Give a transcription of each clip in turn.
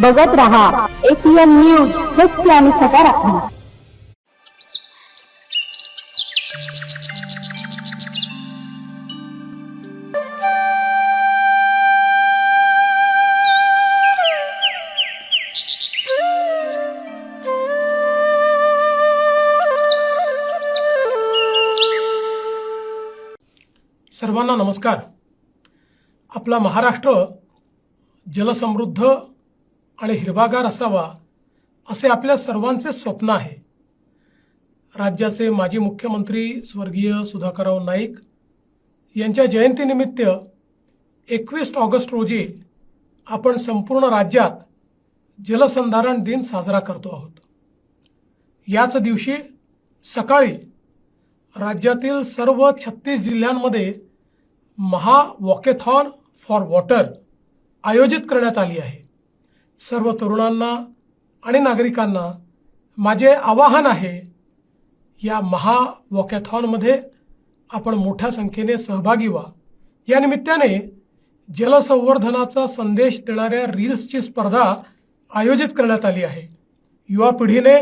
बघत रहा APN news, सत्य आणि सकारात्मक. सर्वांना नमस्कार. आपला महाराष्ट्र जलसमृद्ध आणि हिरवागार असावा असे आपल्या सर्वांचे स्वप्न आहे. राज्याचे माजी मुख्यमंत्री स्वर्गीय सुधाकरराव नाईक यांच्या जयंतीनिमित्त 21 ऑगस्ट रोजी आपण संपूर्ण राज्यात जलसंधारण दिन साजरा करतो आहोत. याच दिवशी सकाळी राज्यातील सर्व 36 जिल्ह्यांमध्ये महा वॉकेथॉन फॉर वॉटर आयोजित करण्यात आली आहे. सर्व तरुणांना आणि नागरिकांना माझे आवाहन आहे, या महा वॉकेथॉनमध्ये आपण मोठ्या संख्येने सहभागी व्हा. या निमित्ताने जलसंवर्धनाचा संदेश देणाऱ्या रील्सची स्पर्धा आयोजित करण्यात आली आहे. युवा पिढीने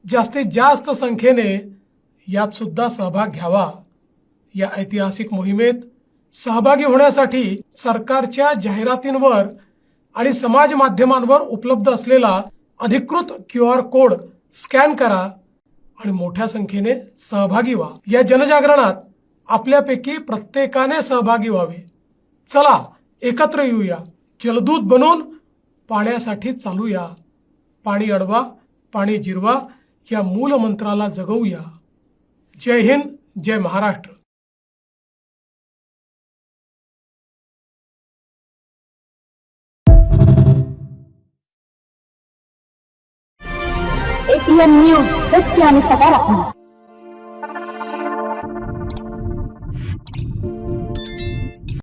जास्तीत जास्त संख्येने यात सुद्धा सहभाग घ्यावा. या ऐतिहासिक मोहिमेत सहभागी होण्यासाठी सरकारच्या जाहिरातींवर आणि समाज माध्यमांवर उपलब्ध असलेला अधिकृत QR कोड स्कॅन करा आणि मोठ्या संख्येने सहभागी व्हा. या जनजागरणात आपल्यापैकी प्रत्येकाने सहभागी व्हावे. चला एकत्र येऊया, जलदूत बनून पाण्यासाठी चालूया. पाणी अडवा, पाणी जिरवा या मूल मंत्राला जगवूया. जय हिंद, जय महाराष्ट्र. APN न्यूज, सत्य आणि सकारात्मक.